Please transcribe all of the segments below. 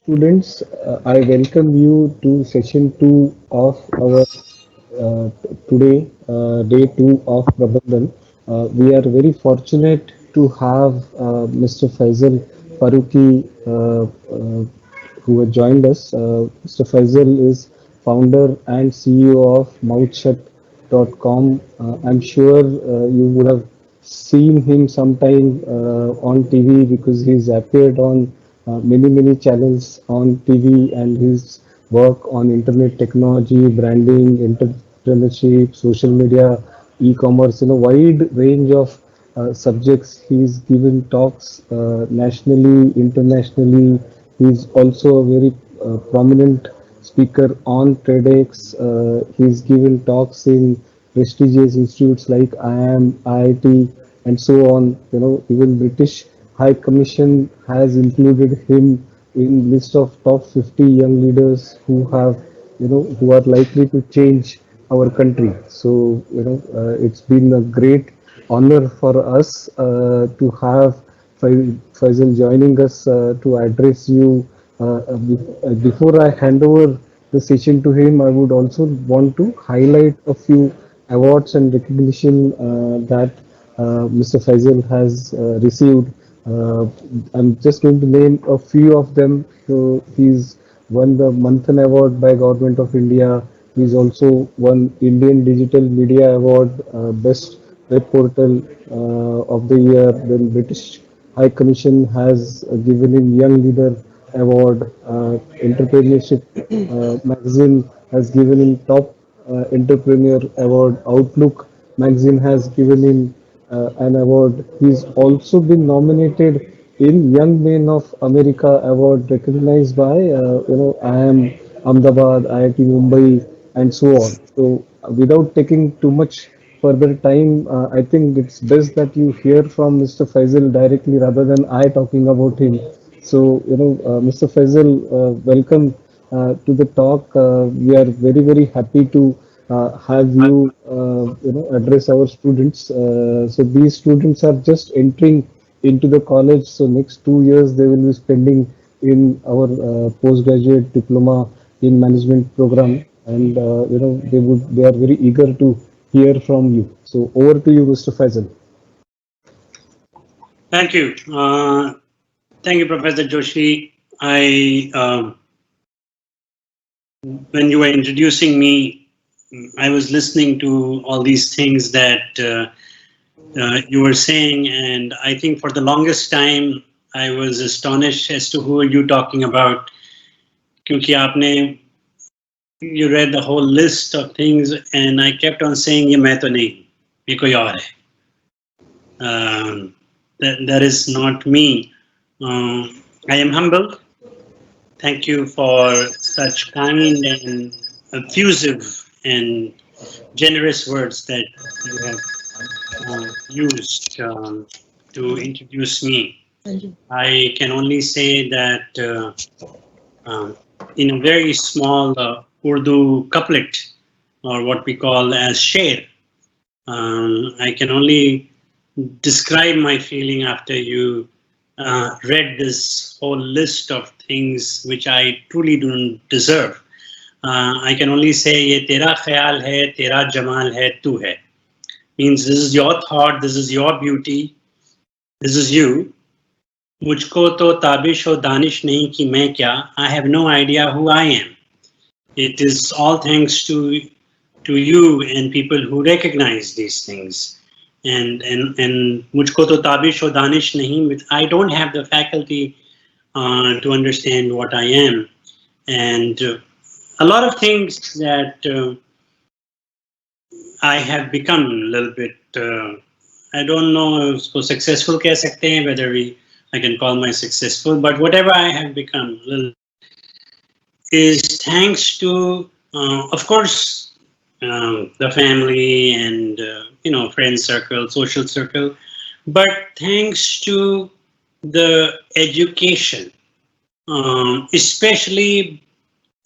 Students, I welcome you to session 2 of our today, day 2 of Prabandhan. We are very fortunate to have Mr. Faisal Faruqi who have joined us. Mr. Faisal is founder and CEO of mouthshut.com. I'm sure you would have seen him sometime on TV because he's appeared on many channels on TV, and his work on internet technology, branding, entrepreneurship, social media, e-commerce, wide range of subjects. He's given talks nationally, internationally. He's also a very prominent speaker on TEDx. He's given talks in prestigious institutes like IIM, IIT, and so on. Even British High Commission has included him in list of top 50 young leaders who are likely to change our country. So, it's been a great honor for us to have Faisal joining us to address you. Before I hand over the session to him, I would also want to highlight a few awards and recognition that Mr. Faisal has received. Uh, I'm just going to name a few of them. So he's won the Manthan Award by Government of India. He's also won Indian Digital Media Award, Best Web Portal of the Year. Then British High Commission has given him Young Leader Award. Entrepreneurship magazine has given him Top Entrepreneur Award. Outlook magazine has given him an award. He's also been nominated in Young Men of America Award, recognized by IIM Ahmedabad, IIT Mumbai, and so on. So, without taking too much further time, I think it's best that you hear from Mr. Faisal directly rather than I talking about him. So, Mr. Faisal, welcome to the talk. We are very happy to have you, address our students. So these students are just entering into the college. So next 2 years they will be spending in our postgraduate diploma in management program, and they are very eager to hear from you. So over to you, Mr. Faisal. Thank you. Thank you, Professor Joshi. When you were introducing me, I was listening to all these things that you were saying, and I think for the longest time I was astonished as to who are you talking about. Kyunki aapne, you read the whole list of things, and I kept on saying, "Ye main to nahi, ye koi aur hai." That is not me. I am humbled. Thank you for such kind and effusive and generous words that you have used to introduce me. I can only say that in a very small Urdu couplet, or what we call as sher, I can only describe my feeling after you read this whole list of things which I truly don't deserve. I can only say, "Ye tera khayal hai, tera jamal hai, tu hai." Means this is your thought, this is your beauty, this is you. मुझको तो ताबिश और दानिश नहीं कि मैं क्या. I have no idea who I am. It is all thanks to you and people who recognize these things. And मुझको तो ताबिश और दानिश नहीं. I don't have the faculty to understand what I am. And a lot of things that I have become a little bit, I don't know उसको successful कह सकते हैं, whether I can call my successful, but whatever I have become is thanks to, of course, the family and friend circle, social circle, but thanks to the education, especially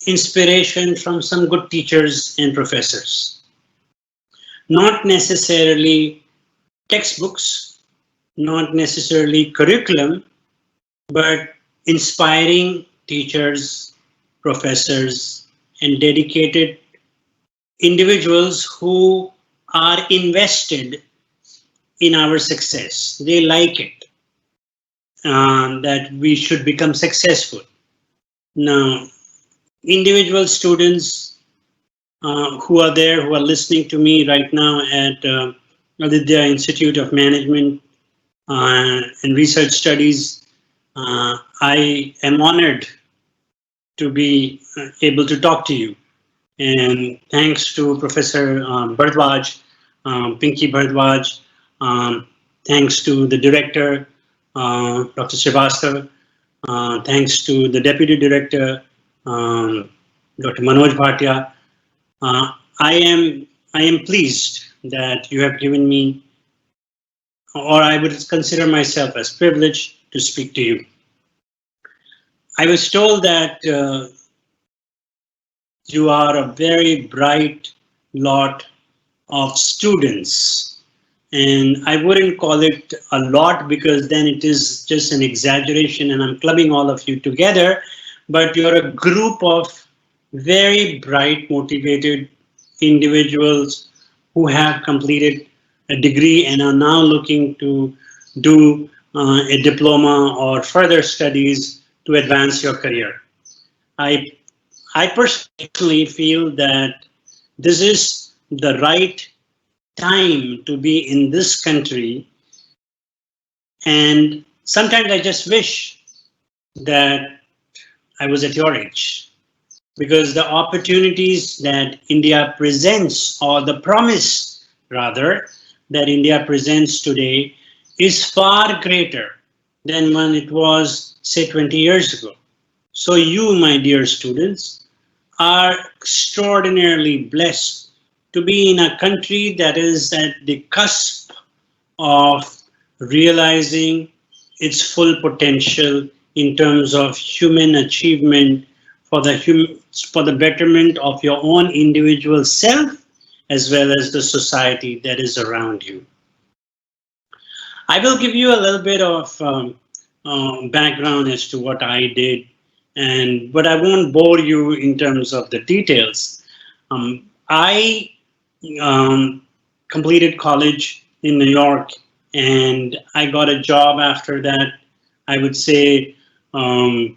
inspiration from some good teachers and professors. Not necessarily textbooks, not necessarily curriculum, but inspiring teachers, professors, and dedicated individuals who are invested in our success. They like it, that we should become successful. Now, individual students who are there, who are listening to me right now at Aditya Institute of Management and Research Studies, I am honored to be able to talk to you. And thanks to Professor Bharadwaj, Pinky Bharadwaj, thanks to the director, Dr. Srivastav, thanks to the deputy director, Dr. Manoj Bhatia. Uh, I am I am pleased that you have given me, or I would consider myself as privileged to speak to you. I was told that you are a very bright lot of students, and I wouldn't call it a lot because then it is just an exaggeration and I'm clubbing all of you together, but you're a group of very bright, motivated individuals who have completed a degree and are now looking to do a diploma or further studies to advance your career. I, I personally feel that this is the right time to be in this country, and sometimes I just wish that I was at your age, because the opportunities that India presents, or the promise rather, that India presents today is far greater than when it was, say, 20 years ago. So you, my dear students, are extraordinarily blessed to be in a country that is at the cusp of realizing its full potential in terms of human achievement for for the betterment of your own individual self as well as the society that is around you. I will give you a little bit of background as to what I did, but I won't bore you in terms of the details. I completed college in New York, and I got a job after that. I would say, like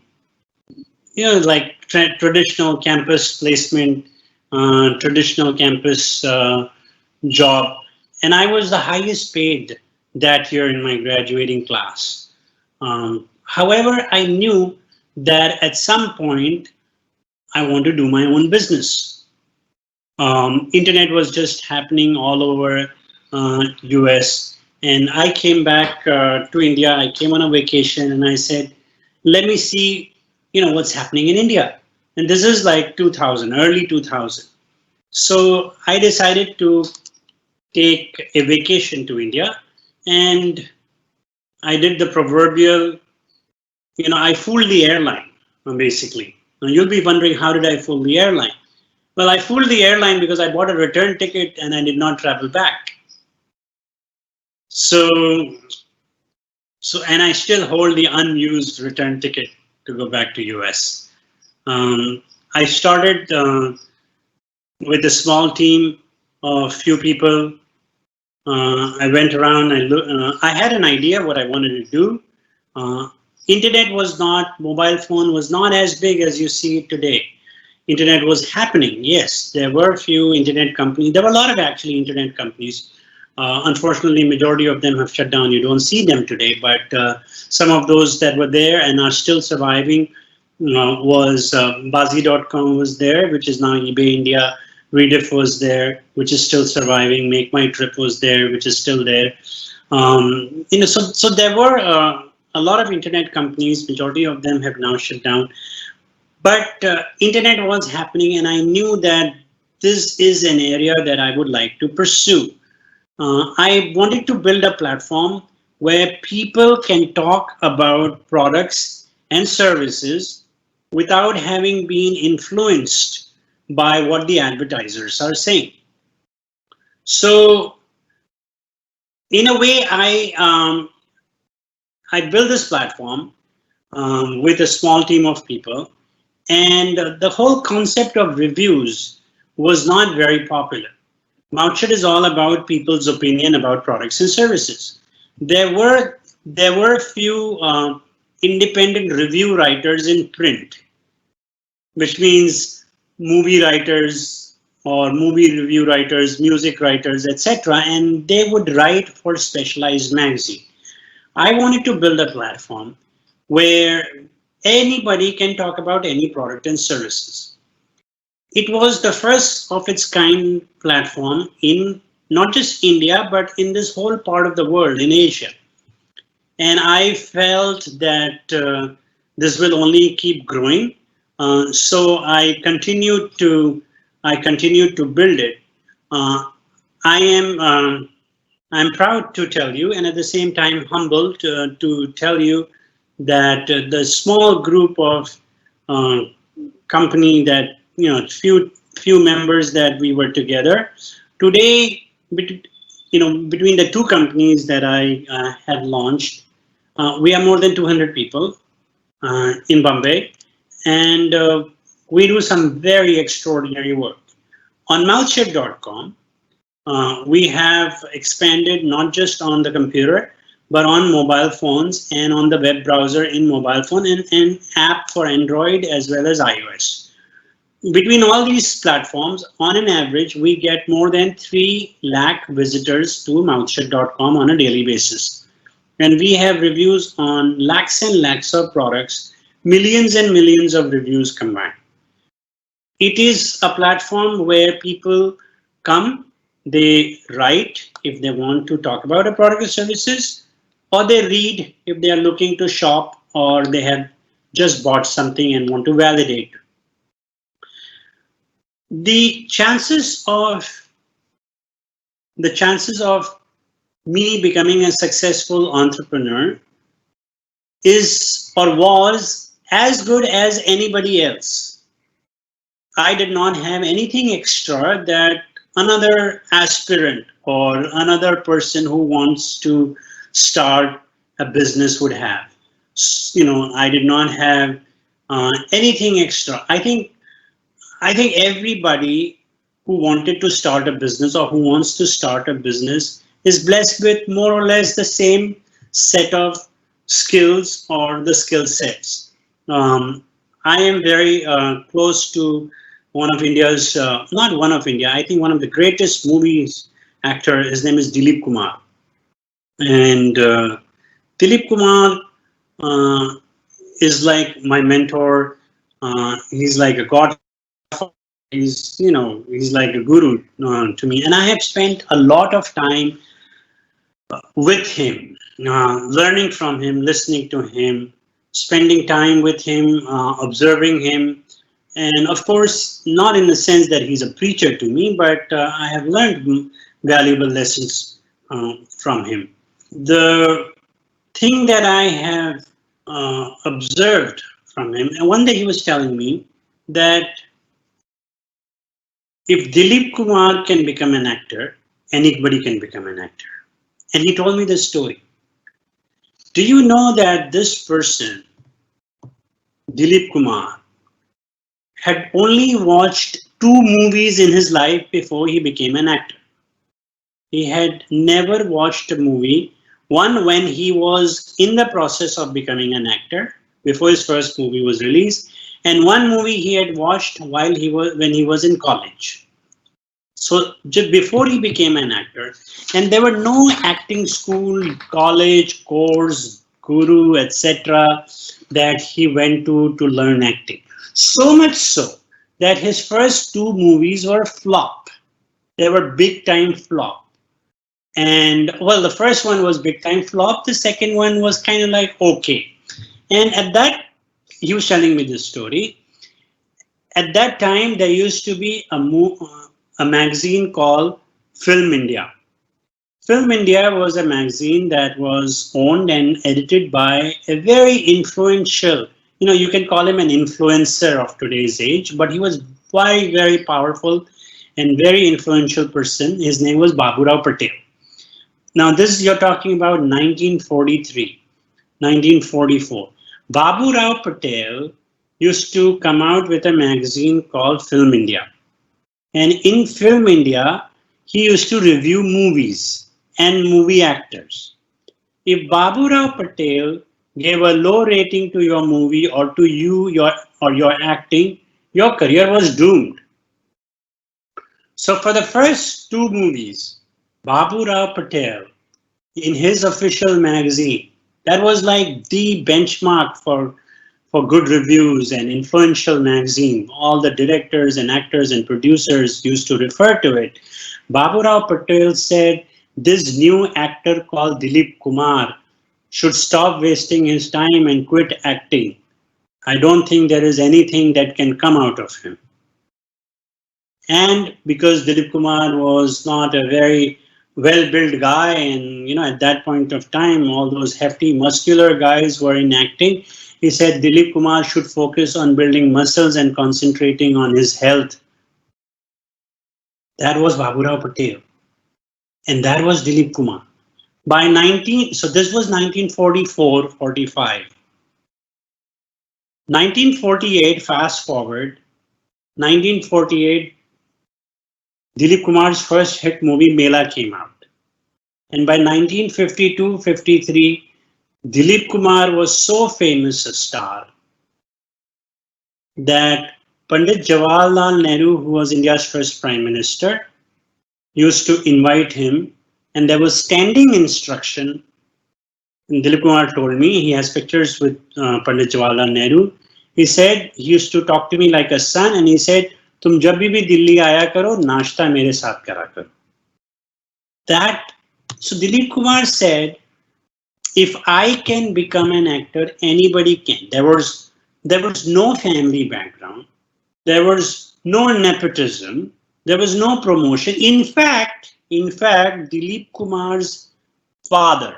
traditional campus placement, traditional campus job, and I was the highest paid that year in my graduating class. However, I knew that at some point I want to do my own business. Internet was just happening all over US, and I came back to India. I came on a vacation and I said, let me see, what's happening in India. And this is like 2000, early 2000. So I decided to take a vacation to India, and I did the proverbial, I fooled the airline, basically. Now you'll be wondering, how did I fool the airline? Well, I fooled the airline because I bought a return ticket and I did not travel back. So, and I still hold the unused return ticket to go back to US. I started with a small team of few people. I went around. I had an idea what I wanted to do. Internet was not, mobile phone was not as big as you see it today. Internet was happening. Yes, there were a few internet companies. There were a lot of actually internet companies. Unfortunately, majority of them have shut down. You don't see them today, but some of those that were there and are still surviving was Bazi.com was there, which is now eBay India. Rediff was there, which is still surviving. Make My Trip was there, which is still there. So there were a lot of internet companies. Majority of them have now shut down. But internet was happening, and I knew that this is an area that I would like to pursue. I wanted to build a platform where people can talk about products and services without having been influenced by what the advertisers are saying. So, in a way, I built this platform. with a small team of people. And the whole concept of reviews was not very popular. Mouthshed is all about people's opinion about products and services. There were few independent review writers in print, which means movie writers or movie review writers, music writers, etc. And they would write for specialized magazine. I wanted to build a platform where anybody can talk about any product and services. It was the first of its kind platform in not just India, but in this whole part of the world, in Asia. And I felt that this will only keep growing. So I continued to build it. Uh, I am I'm proud to tell you, and at the same time humbled to tell you that the small group of uh, company that few members that we were together today, between the two companies that I had launched, we are more than 200 people in Bombay, and we do some very extraordinary work on mouthshed.com. We have expanded not just on the computer, but on mobile phones and on the web browser in mobile phone, and app for Android as well as iOS. Between all these platforms, on an average, we get more than 3 lakh visitors to mouthshed.com on a daily basis. And we have reviews on lakhs and lakhs of products, millions and millions of reviews combined. It is a platform where people come, they write if they want to talk about a product or services, or they read if they are looking to shop or they have just bought something and want to validate. The chances of the chances of me becoming a successful entrepreneur is or was as good as anybody else. I did not have anything extra that another aspirant or another person who wants to start a business would have. I did not have anything extra. I think everybody who wanted to start a business or who wants to start a business is blessed with more or less the same set of skills or the skill sets. Um, I am very close to one of India's, not one of India, I think one of the greatest movies actor. His name is Dilip Kumar. And Dilip Kumar uh, is like my mentor. He's like a godfather. He's like a guru to me. And I have spent a lot of time with him, learning from him, listening to him, spending time with him, observing him. And of course, not in the sense that he's a preacher to me, but I have learned valuable lessons from him. The thing that I have observed from him, and one day he was telling me that if Dilip Kumar can become an actor, anybody can become an actor. And he told me this story. Do you know that this person, Dilip Kumar, had only watched 2 movies in his life before he became an actor? He had never watched a movie, one when he was in the process of becoming an actor, before his first movie was released, and one movie he had watched when he was in college. So just before he became an actor, and there were no acting school, college, course, guru, etc. that he went to learn acting. So much so that his first 2 movies were flop. They were big time flop. And well, the first one was big time flop. The second one was kind of like okay. And at that, he was telling me this story. At that time, there used to be a magazine called Film India. Film India was a magazine that was owned and edited by a very influential, you can call him an influencer of today's age, but he was very, very powerful and very influential person. His name was Baburao Patel. Now, this you're talking about 1943, 1944. Babu Rao Patel used to come out with a magazine called Film India. And in Film India, he used to review movies and movie actors. If Babu Rao Patel gave a low rating to your movie or to you or your acting, your career was doomed. So for the first two movies, Babu Rao Patel in his official magazine, that was like the benchmark for good reviews and influential magazine. All the directors and actors and producers used to refer to it. Babu Rao Patel said this new actor called Dilip Kumar should stop wasting his time and quit acting. I don't think there is anything that can come out of him. And because Dilip Kumar was not a very well-built guy, and at that point of time, all those hefty, muscular guys were in acting, he said Dilip Kumar should focus on building muscles and concentrating on his health. That was Babu Rao Patel, and that was Dilip Kumar. So this was 1944-45. 1948, fast forward, 1948, Dilip Kumar's first hit movie Mela came out. And by 1952-53, Dilip Kumar was so famous a star that Pandit Jawaharlal Nehru, who was India's first prime minister, used to invite him, and there was standing instruction. And Dilip Kumar told me he has pictures with Pandit Jawaharlal Nehru. He said he used to talk to me like a son, and he said, "तुम जब भी दिल्ली आया करो, नाश्ता मेरे साथ करा करो." That so Dilip Kumar said, if I can become an actor, anybody can. There was no family background. There was no nepotism. There was no promotion. In fact, father, Dilip Kumar's father,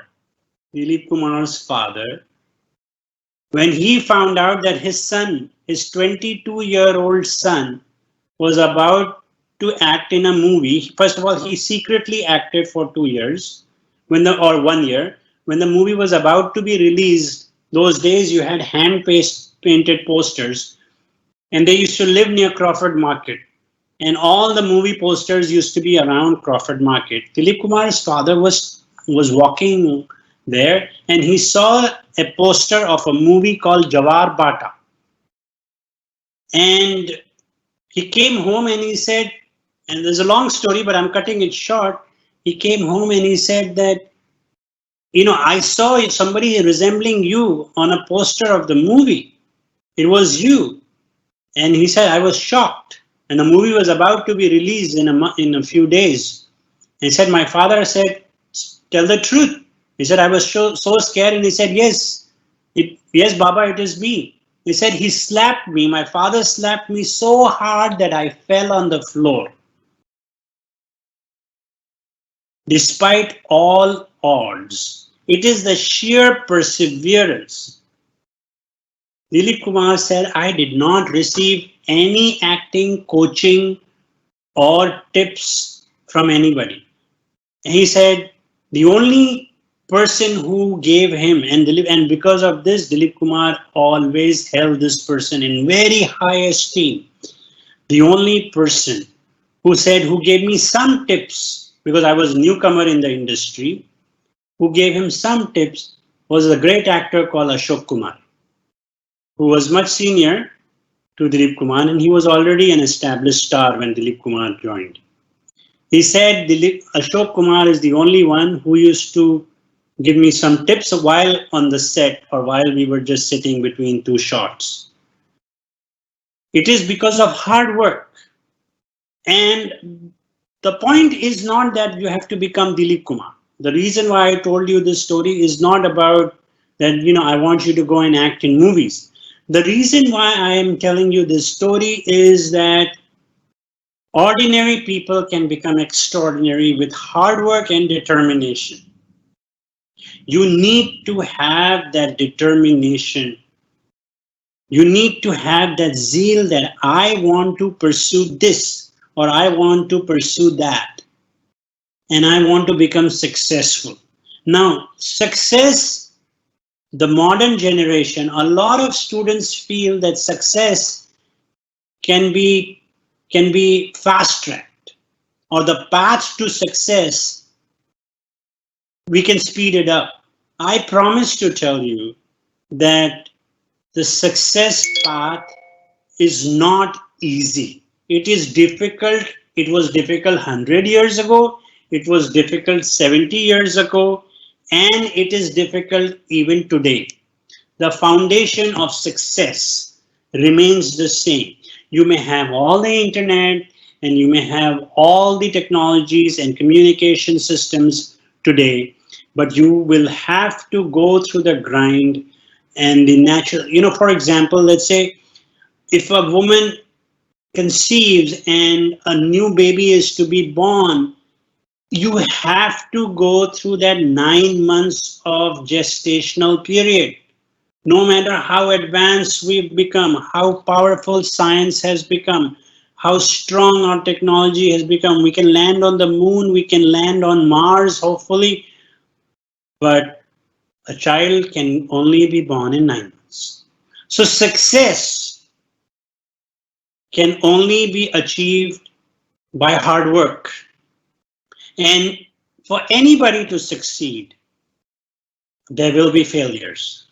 when he found out that his son, his 22-year-old son, was about to act in a movie, first of all, he secretly acted for 2 years, or 1 year. When the movie was about to be released, those days you had hand painted posters, and they used to live near Crawford Market. And all the movie posters used to be around Crawford Market. Dilip Kumar's father was walking there, and he saw a poster of a movie called Jawar Bata. And he came home and he said, and there's a long story, but I'm cutting it short. He came home and he said that, I saw somebody resembling you on a poster of the movie. It was you. And he said, I was shocked. And the movie was about to be released in a few days. And he said, my father said, tell the truth. He said, I was so scared. And he said, yes, yes, Baba, it is me. He said, he slapped me. My father slapped me so hard that I fell on the floor. Despite all odds, it is the sheer perseverance. Dilip Kumar said, I did not receive any acting coaching or tips from anybody. He said, the only person who gave him, and because of this, Dilip Kumar always held this person in very high esteem. The only person who gave me some tips, because I was a newcomer in the industry, who gave him some tips was a great actor called Ashok Kumar, who was much senior to Dilip Kumar, and he was already an established star when Dilip Kumar joined. He said Ashok Kumar is the only one who used to give me some tips while on the set or while we were just sitting between two shots. It is because of hard work. And the point is not that you have to become Dilip Kumar. The reason why I told you this story is not about that, I want you to go and act in movies. The reason why I am telling you this story is that ordinary people can become extraordinary with hard work and determination. You need to have that determination. You need to have that zeal that I want to pursue this or I want to pursue that. And I want to become successful. Now, success the modern generation, a lot of students feel that success can be fast tracked, or the path to success, we can speed it up. I promise to tell you that the success path is not easy. It is difficult. It was difficult 100 years ago. It was difficult 70 years ago. And it is difficult even today. The foundation of success remains the same. You may have all the internet and you may have all the technologies and communication systems today, but you will have to go through the grind and the natural, for example, let's say if a woman conceives and a new baby is to be born, you have to go through that 9 months of gestational period. No matter how advanced we've become, how powerful science has become, how strong our technology has become, we can land on the moon, we can land on Mars, hopefully, but a child can only be born in 9 months. So success can only be achieved by hard work. And for anybody to succeed, there will be failures.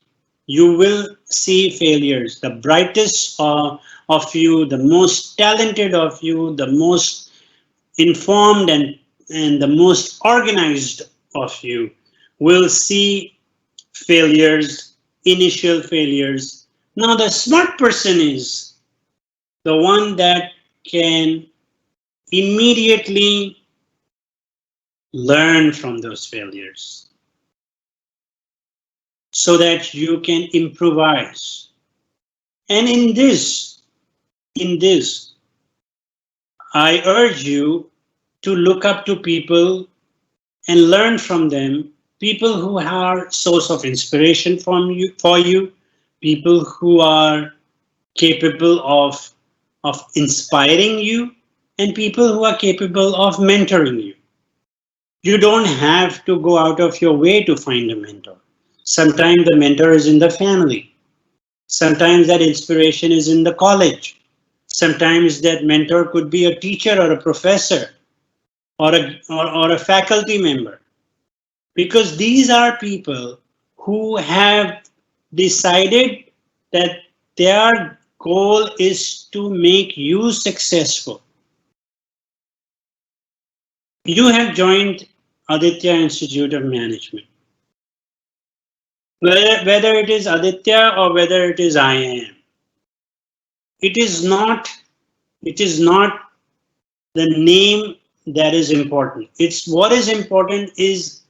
You will see failures. The brightest of you, the most talented of you, the most informed and the most organized of you will see failures, initial failures. Now, the smart person is the one that can immediately learn from those failures so that you can improvise. And in this, I urge you to look up to people and learn from them, people who are source of inspiration for you, people who are capable of inspiring you, and people who are capable of mentoring you. You don't have to go out of your way to find a mentor. Sometimes the mentor is in the family. Sometimes that inspiration is in the college. Sometimes that mentor could be a teacher or a professor or a faculty member. Because these are people who have decided that their goal is to make you successful. You have joined Aditya Institute of Management. Whether it is Aditya or whether it is IIM, it is not the name that is important. It's what is important is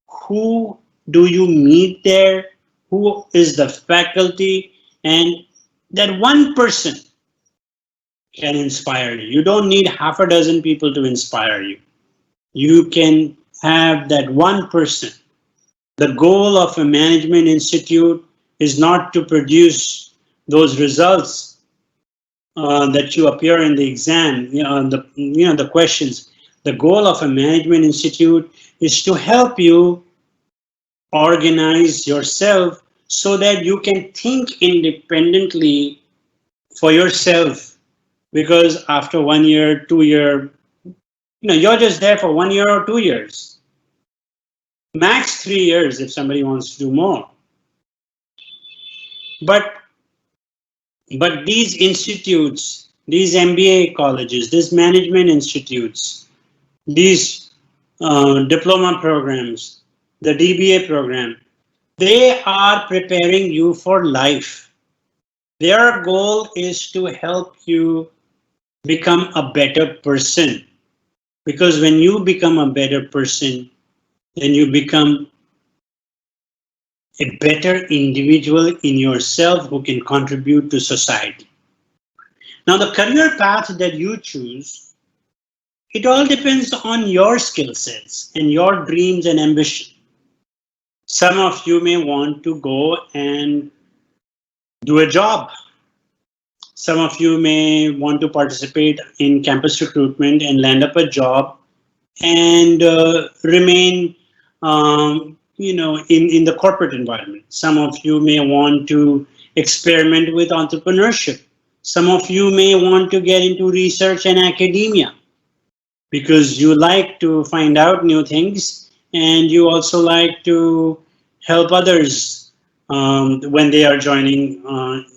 who do you meet there, who is the faculty, and that one person can inspire you. You don't need half a dozen people to inspire you. You can have that one person. The goal of a management institute is not to produce those results that you appear in the exam, the questions. The goal of a management institute is to help you organize yourself so that you can think independently for yourself. Because after 1 year, 2 year, you're just there for 1 year or 2 years. Max 3 years if somebody wants to do more. But these institutes, these MBA colleges, these management institutes, these diploma programs, the DBA program, they are preparing you for life. Their goal is to help you become a better person. Because when you become a better person, then you become a better individual in yourself who can contribute to society. Now, the career path that you choose, it all depends on your skill sets and your dreams and ambition. Some of you may want to go and do a job. Some of you may want to participate in campus recruitment and land up a job and remain in the corporate environment. Some of you may want to experiment with entrepreneurship. Some of you may want to get into research and academia because you like to find out new things and you also like to help others when they are joining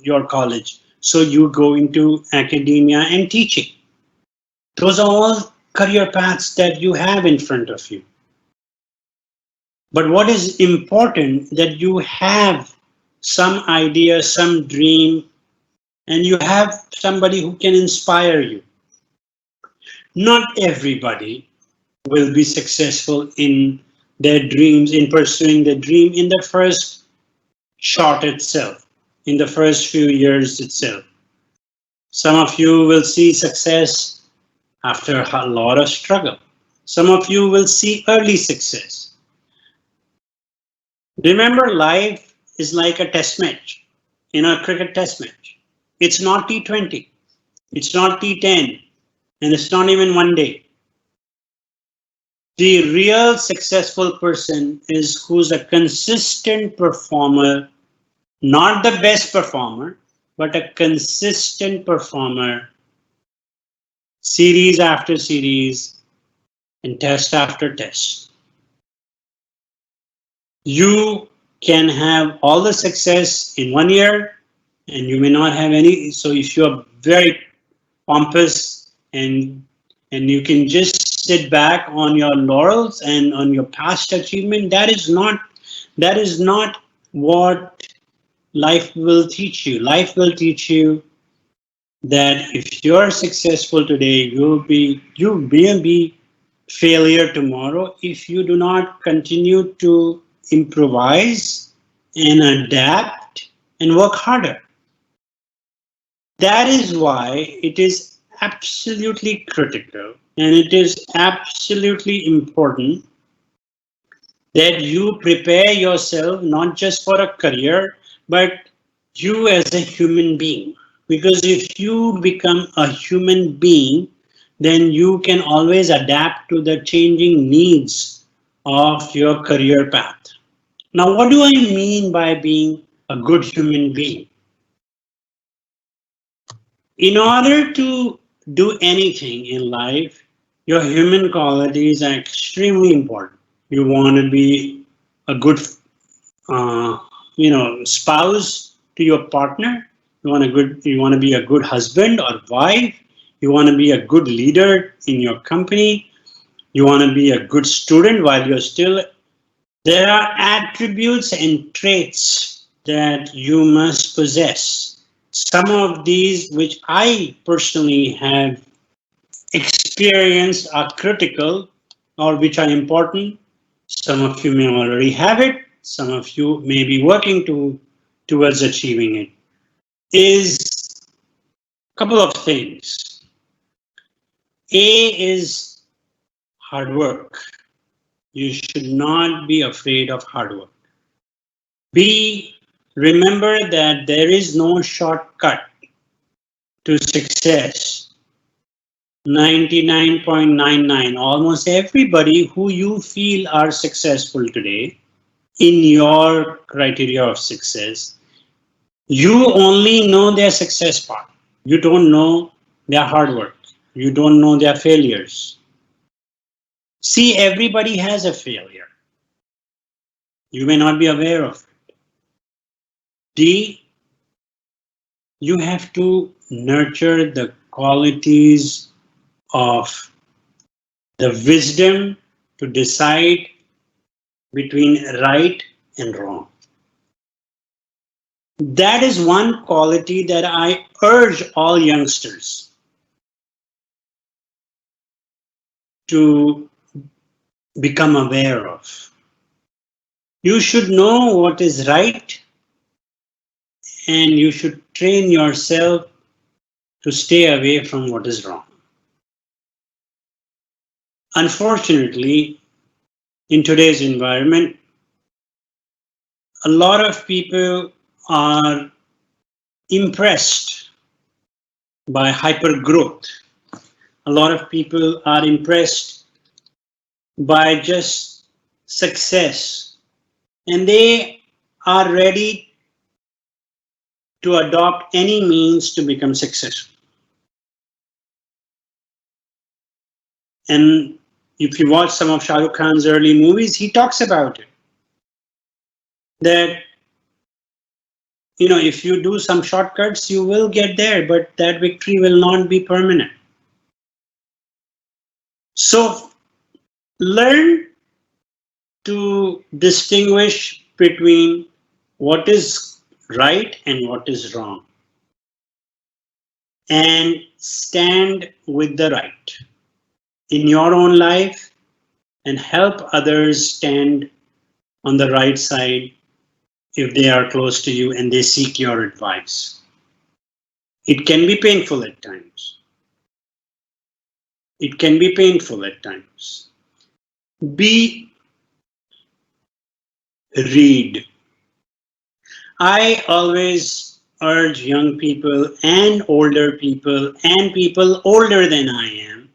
your college. So you go into academia and teaching. Those are all career paths that you have in front of you. But what is important that you have some idea, some dream, and you have somebody who can inspire you. Not everybody will be successful in their dreams, in pursuing the dream in the first shot itself, in the first few years itself. Some of you will see success after a lot of struggle. Some of you will see early success. Remember, life is like a test match, a cricket test match. It's not T20, it's not T10, and it's not even one day. The real successful person is who's a consistent performer, not the best performer, but a consistent performer, series after series and test after test. You can have all the success in 1 year and you may not have any. So if you're very pompous and you can just sit back on your laurels and on your past achievement, that is not what life will teach you. Life will teach you that if you're successful today, you will be failure tomorrow if you do not continue to improvise and adapt and work harder. That is why it is absolutely critical and it is absolutely important that you prepare yourself not just for a career, but you as a human being. Because if you become a human being, then you can always adapt to the changing needs of your career path. Now, what do I mean by being a good human being? In order to do anything in life, your human qualities are extremely important. You want to be a good, spouse to your partner. You want to be a good husband or wife. You want to be a good leader in your company. You want to be a good student while you're still. There are attributes and traits that you must possess. Some of these, which I personally have experienced, are critical or which are important. Some of you may already have it. Some of you may be working towards achieving it. Is a couple of things. A is hard work. You should not be afraid of hard work. B, remember that there is no shortcut to success. 99.99, almost everybody who you feel are successful today in your criteria of success, you only know their success part. You don't know their hard work. You don't know their failures. See, everybody has a failure. You may not be aware of it. D, you have to nurture the qualities of the wisdom to decide between right and wrong. That is one quality that I urge all youngsters to become aware of. You should know what is right and you should train yourself to stay away from what is wrong. Unfortunately, in today's environment, a lot of people are impressed by hyper growth. A lot of people are impressed by just success and they are ready to adopt any means to become successful. And if you watch some of Shah Rukh Khan's early movies, he talks about it. That, if you do some shortcuts, you will get there, but that victory will not be permanent. So learn to distinguish between what is right and what is wrong, and stand with the right in your own life and help others stand on the right side if they are close to you and they seek your advice. It can be painful at times. It can be painful at times. B, read. I always urge young people and people older than I am,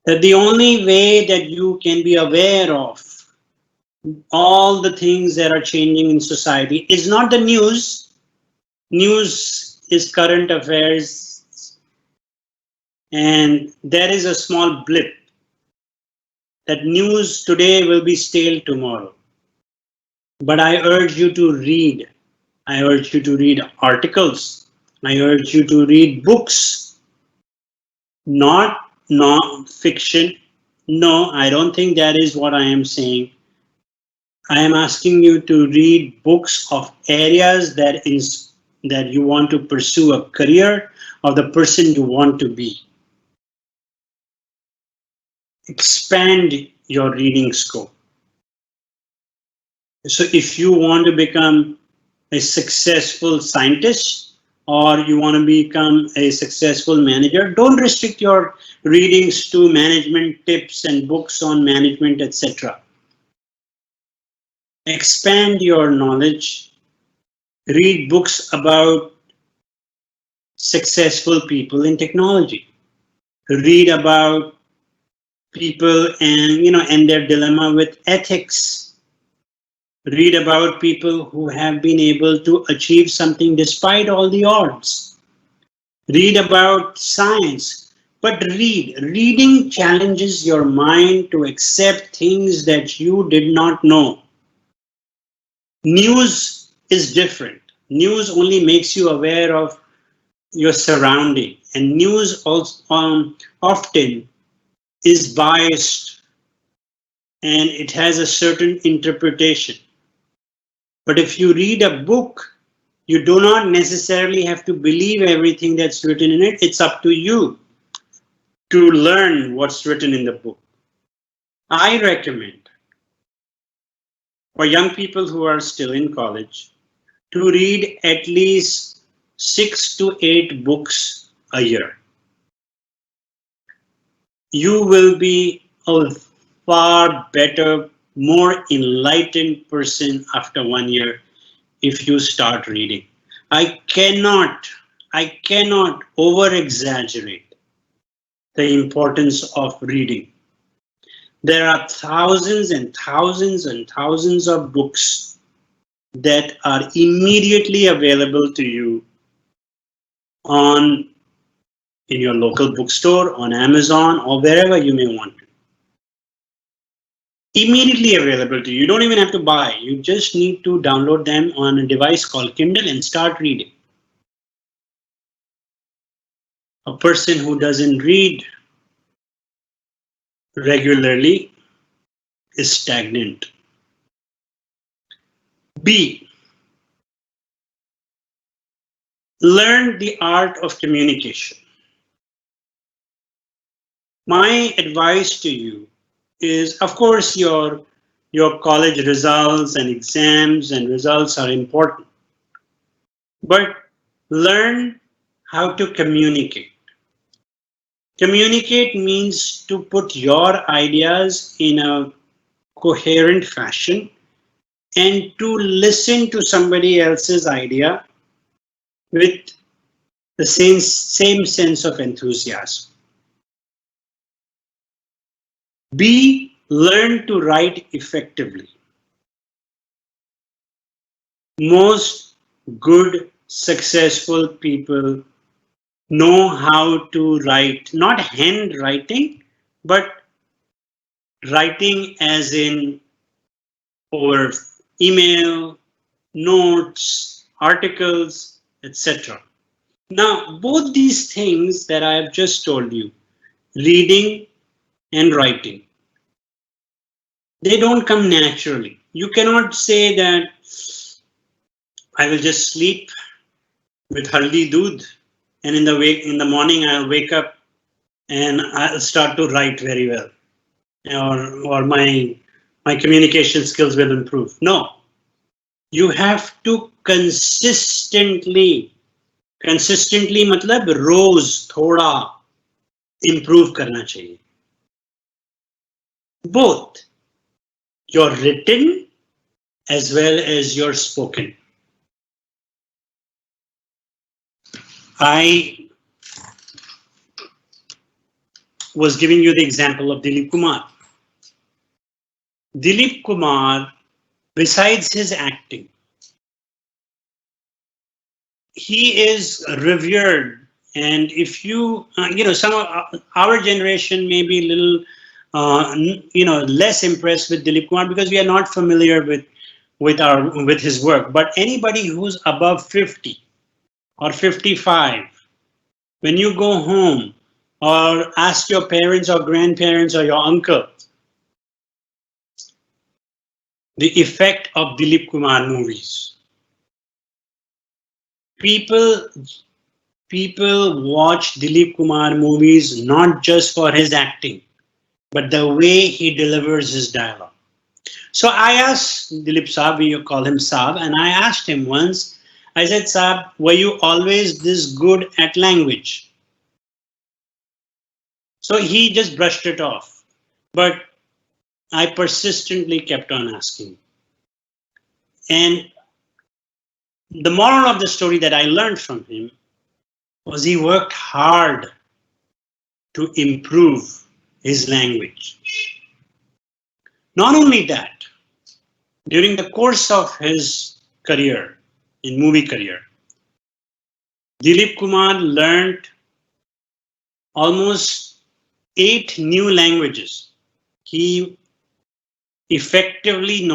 that the only way that you can be aware of all the things that are changing in society is not the news. News is current affairs, and there is a small blip that news today will be stale tomorrow. But I urge you to read. I urge you to read articles. I urge you to read books, not non-fiction. No, I don't think that is what I am saying. I am asking you to read books of areas that you want to pursue a career of the person you want to be. Expand your reading scope. So if you want to become a successful scientist or you want to become a successful manager, don't restrict your readings to management tips and books on management, etc. Expand your knowledge. Read books about successful people in technology. Read about people and their dilemma with ethics. Read about people who have been able to achieve something despite all the odds. Read about science, but read. Reading challenges your mind to accept things that you did not know. News is different. News only makes you aware of your surrounding, and news also often is biased and it has a certain interpretation. But if you read a book, you do not necessarily have to believe everything that's written in it. It's up to you to learn what's written in the book. I recommend for young people who are still in college to read at least 6 to 8 books a year. You will be a far better, more enlightened person after 1 year if you start reading. I cannot, I cannot over exaggerate the importance of reading. There are thousands and thousands and thousands of books that are immediately available to you on in your local bookstore, on Amazon, or wherever you may want to. Immediately available to you. You don't even have to buy. You just need to download them on a device called Kindle and start reading. A person who doesn't read regularly is stagnant. B, learn the art of communication. My advice to you is, of course, your college results and exams and results are important, but learn how to communicate. Communicate means to put your ideas in a coherent fashion and to listen to somebody else's idea with the same sense of enthusiasm. B, learn to write effectively. Most good, successful people know how to write, not handwriting, but writing as in over email, notes, articles, etc. Now, both these things that I have just told you, reading and writing, they don't come naturally. You cannot say that I will just sleep with haldi doodh and in the morning I'll wake up and I'll start to write very well, or my communication skills will improve. No, you have to consistently मतलब रोज थोड़ा improve करना चाहिए. Both your written as well as your spoken. I was giving you the example of Dilip Kumar. Dilip Kumar, besides his acting, he is revered. And if some of our generation may be a little, less impressed with Dilip Kumar because we are not familiar with his work. But anybody who's above 50 or 55, when you go home or ask your parents or grandparents or your uncle the effect of Dilip Kumar movies, people people watch Dilip Kumar movies not just for his acting, but the way he delivers his dialogue. So I asked Dilip Saab, we call him Saab, and I asked him once, I said, Saab, were you always this good at language? So he just brushed it off. But I persistently kept on asking. And the moral of the story that I learned from him was he worked hard to improve his language. Not only that, during the course of his career, in movie career, Dilip Kumar learned almost 8 new languages. He effectively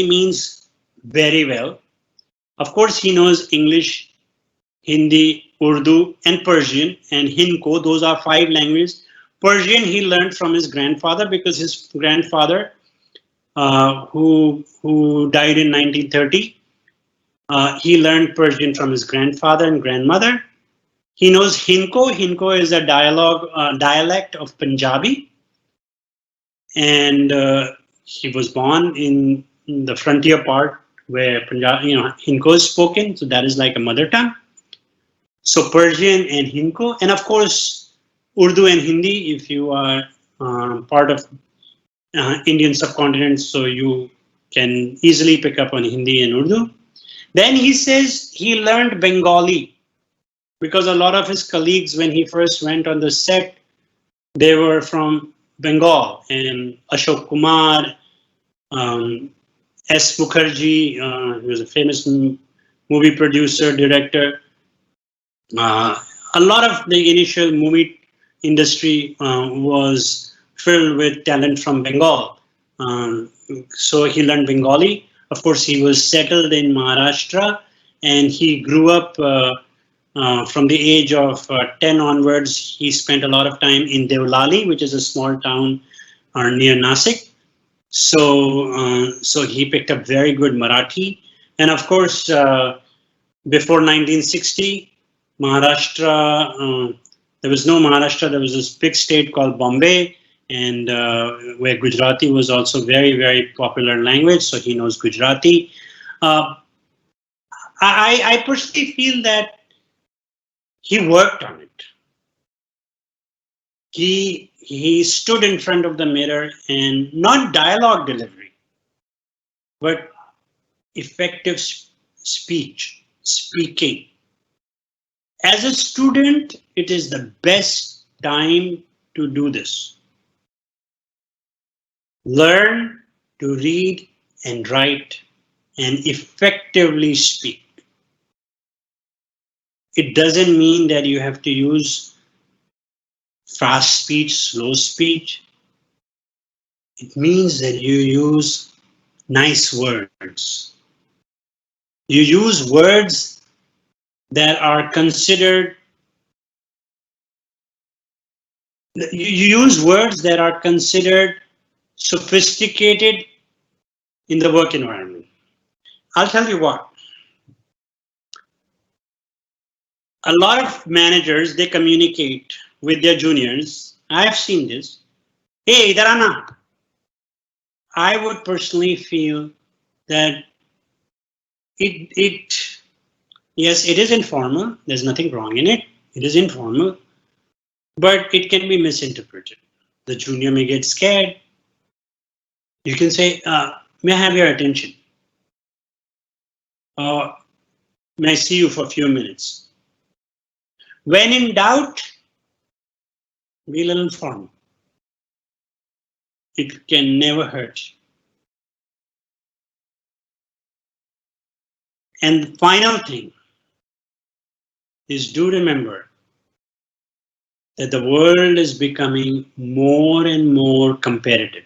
means very well. Of course, he knows English, Hindi, Urdu, and Persian, and Hinko, those are 5 languages. Persian he learned from his grandfather because his grandfather, who died in 1930, he learned Persian from his grandfather and grandmother. He knows Hinko. Hinko is a dialect of Punjabi, and he was born in the frontier part where Punjab, Hinko is spoken. So that is like a mother tongue. So Persian and Hinko, and of course Urdu and Hindi if you are part of Indian subcontinent, so you can easily pick up on Hindi and Urdu. Then he says he learned Bengali because a lot of his colleagues, when he first went on the set, they were from Bengal, and Ashok Kumar, S. Mukherjee, he was a famous movie producer, director. A lot of the initial movie industry was filled with talent from Bengal. So he learned Bengali. Of course, he was settled in Maharashtra, and he grew up from the age of 10 onwards. He spent a lot of time in Devlali, which is a small town near Nasik. So he picked up very good Marathi. And of course, before 1960, Maharashtra, there was no Maharashtra, there was this big state called Bombay, and where Gujarati was also very, very popular language, so he knows Gujarati. I personally feel that he worked on it. He stood in front of the mirror and not dialogue delivery, but effective speaking. As a student, it is the best time to do this. Learn to read and write and effectively speak. It doesn't mean that you have to use fast speech, slow speech. It means that you use nice words. You use words that are considered, you use words that are considered sophisticated in the work environment. I'll tell you what, a lot of managers, they communicate with their juniors. I have seen this. Hey, idhar aana. I would personally feel that it yes, it is informal. There's nothing wrong in it. It is informal, but it can be misinterpreted. The junior may get scared. You can say, may I have your attention? Or may I see you for a few minutes? When in doubt, be a little formal. It can never hurt. And the final thing is, do remember that the world is becoming more and more competitive.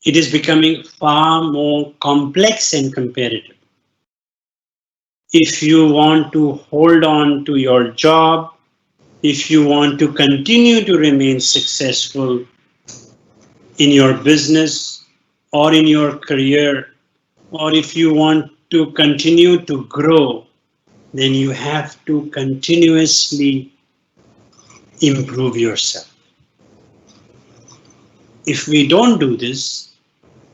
It is becoming far more complex and competitive. If you want to hold on to your job, if you want to continue to remain successful in your business or in your career, or if you want to continue to grow, then you have to continuously improve yourself. If we don't do this,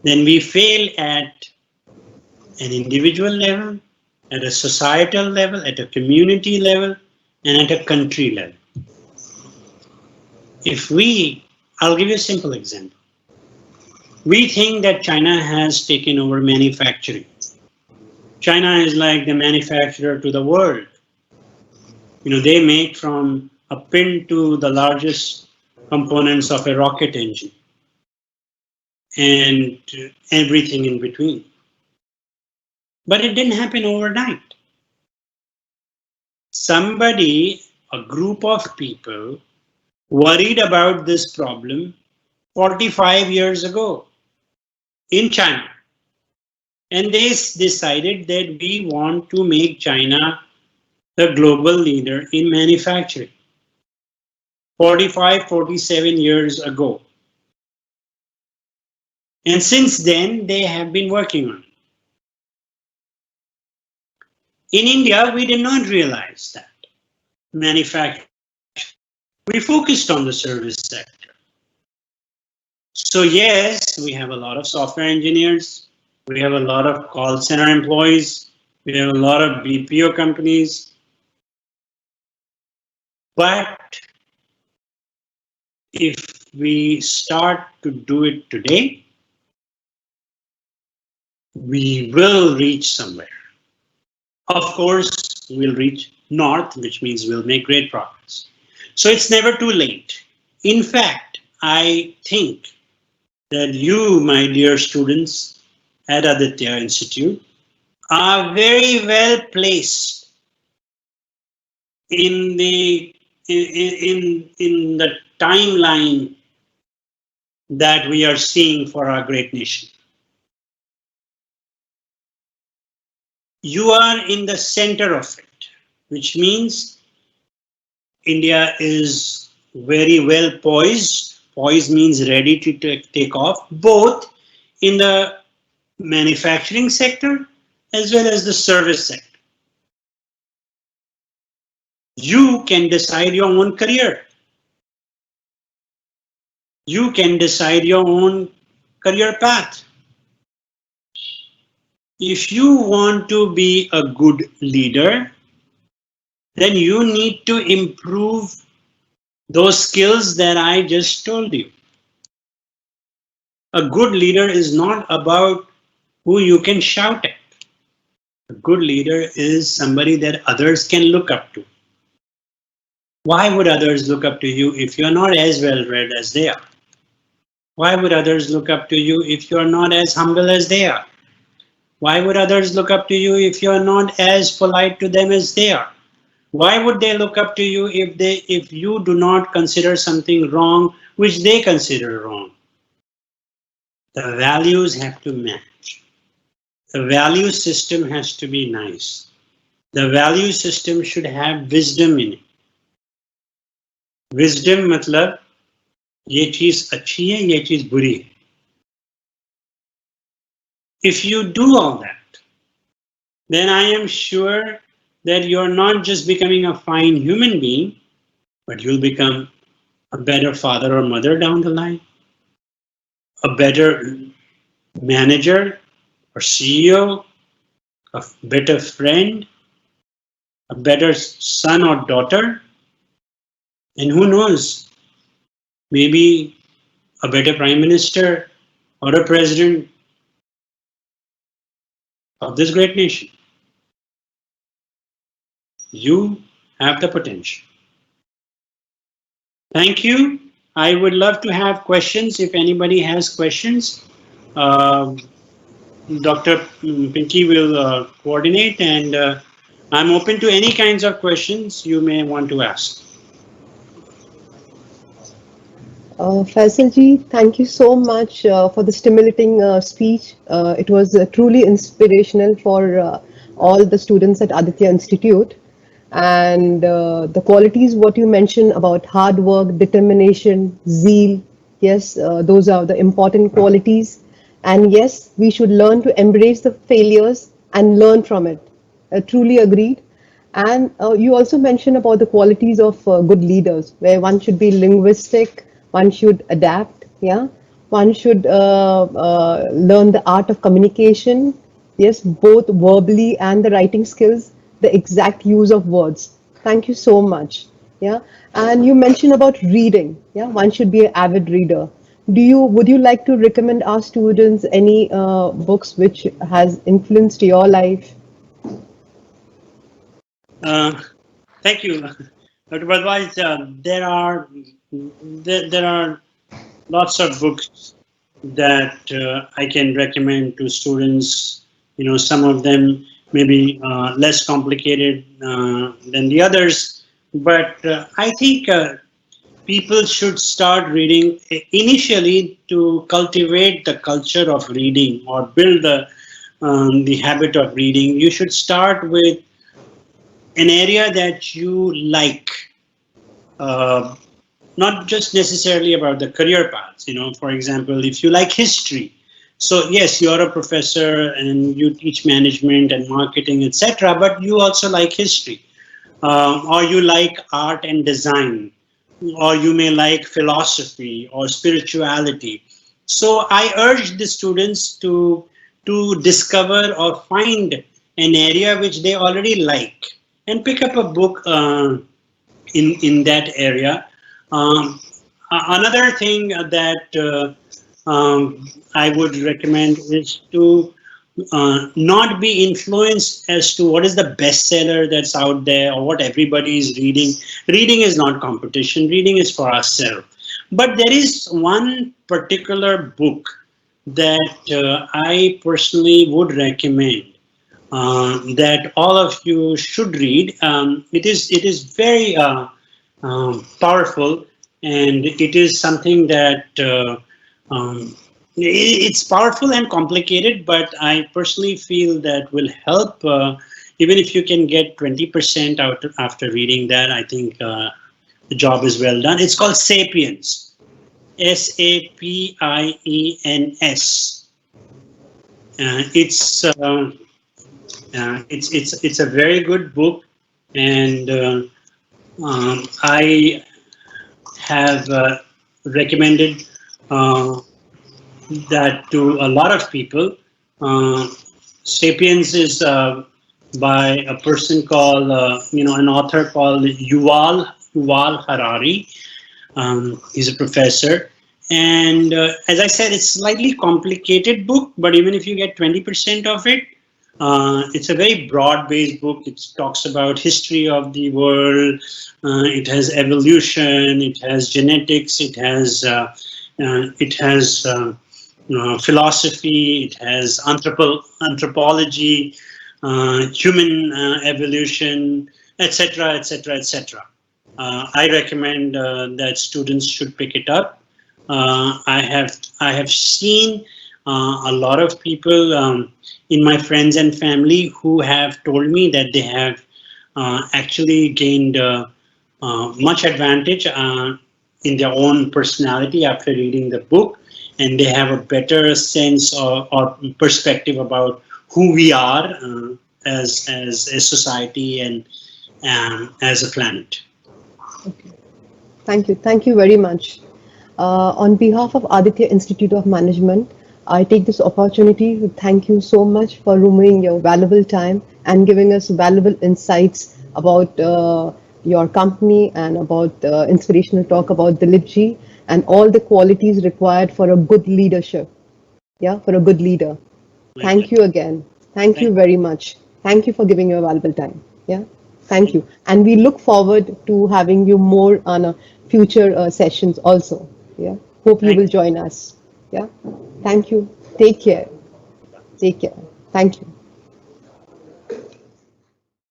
then we fail at an individual level, at a societal level, at a community level, and at a country level. I'll give you a simple example. We think that China has taken over manufacturing. China is like the manufacturer to the world. They make from a pin to the largest components of a rocket engine and everything in between. But it didn't happen overnight. Somebody, a group of people, worried about this problem 45 years ago in China. And they decided that we want to make China the global leader in manufacturing. 45, 47 years ago. And since then, they have been working on it. In India, we did not realize that manufacturing. We focused on the service sector. So yes, we have a lot of software engineers. We have a lot of call center employees. We have a lot of BPO companies. But if we start to do it today, we will reach somewhere. Of course, we'll reach north, which means we'll make great progress. So it's never too late. In fact, I think that you, my dear students at Aditya Institute, are very well placed in the timeline that we are seeing for our great nation. You are in the center of it, which means India is very well poised. Poised means ready to take off, both in the manufacturing sector as well as the service sector. You can decide your own career. You can decide your own career path. If you want to be a good leader, then you need to improve those skills that I just told you. A good leader is not about who you can shout at. A good leader is somebody that others can look up to. Why would others look up to you if you're not as well read as they are? Why would others look up to you if you are not as humble as they are? Why would others look up to you if you are not as polite to them as they are? Why would they look up to you if you do not consider something wrong which they consider wrong? The values have to match. The value system has to be nice. The value system should have wisdom in it. Wisdom मतलब ये चीज अच्छी है, ये चीज बुरी है. If you do all that, then I am sure that you're not just becoming a fine human being, but you'll become a better father or mother down the line, a better manager or CEO, a better friend, a better son or daughter, and who knows, maybe a better prime minister or a president of this great nation. You have the potential. Thank you. I would love to have questions if anybody has questions. Uh, Dr. Pinky will coordinate, and I'm open to any kinds of questions you may want to ask. Faisal ji, thank you so much for the stimulating speech. It was truly inspirational for all the students at Aditya Institute. And the qualities, what you mentioned about hard work, determination, zeal, yes, those are the important qualities. And yes, we should learn to embrace the failures and learn from it. Truly agreed. And you also mentioned about the qualities of good leaders, where one should be linguistic, one should adapt, yeah, one should learn the art of communication, yes, both verbally and the writing skills, the exact use of words. Thank you so much. Yeah, and you mentioned about reading. Yeah, one should be an avid reader. Would you like to recommend our students any books which has influenced your life? Uh, Thank you, Dr. Bhardwaj. There are lots of books that I can recommend to students. You know, some of them may be less complicated than the others, but I think people should start reading initially to cultivate the culture of reading or build the habit of reading. You should start with an area that you like, uh, not just necessarily about the career paths. You know, for example, if you like history, so yes, you're a professor and you teach management and marketing, etc., but you also like history, or you like art and design, or you may like philosophy or spirituality. So I urge the students to discover or find an area which they already like and pick up a book in that area. Um, Another thing that I would recommend is to not be influenced as to what is the bestseller that's out there or what everybody is reading. Reading is not competition. Reading is for ourselves. But there is one particular book that I personally would recommend that all of you should read. It is very powerful, and it is something that um, it's powerful and complicated. But I personally feel that will help. Even if you can get 20% out after reading that, I think the job is well done. It's called *Sapiens*. Sapiens. It's a very good book, and I have recommended that to a lot of people. Uh, *Sapiens* is by a person called, an author called Yuval Harari. He's a professor. And as I said, it's slightly complicated book, but even if you get 20% of it, it's a very broad-based book. It talks about history of the world. It has evolution. It has genetics. It has It has philosophy, it has anthropology, human evolution, etc., etc., etc. I recommend that students should pick it up. I have seen a lot of people in my friends and family who have told me that they have actually gained much advantage in their own personality after reading the book, and they have a better sense or perspective about who we are as a society and as a planet. Okay. Thank you very much. On behalf of Aditya Institute of Management, I take this opportunity to thank you so much for removing your valuable time and giving us valuable insights about your company and about inspirational talk about Dilipji and all the qualities required for a good leadership. Yeah, for a good leader. My Thank pleasure. you again. Thank you Thank very much. Thank you for giving your valuable time. Yeah. Thank you. you. And we look forward to having you more on future sessions also. Yeah. Hope you Thank will join us. Yeah. Thank you. Take care. Take care. Thank you.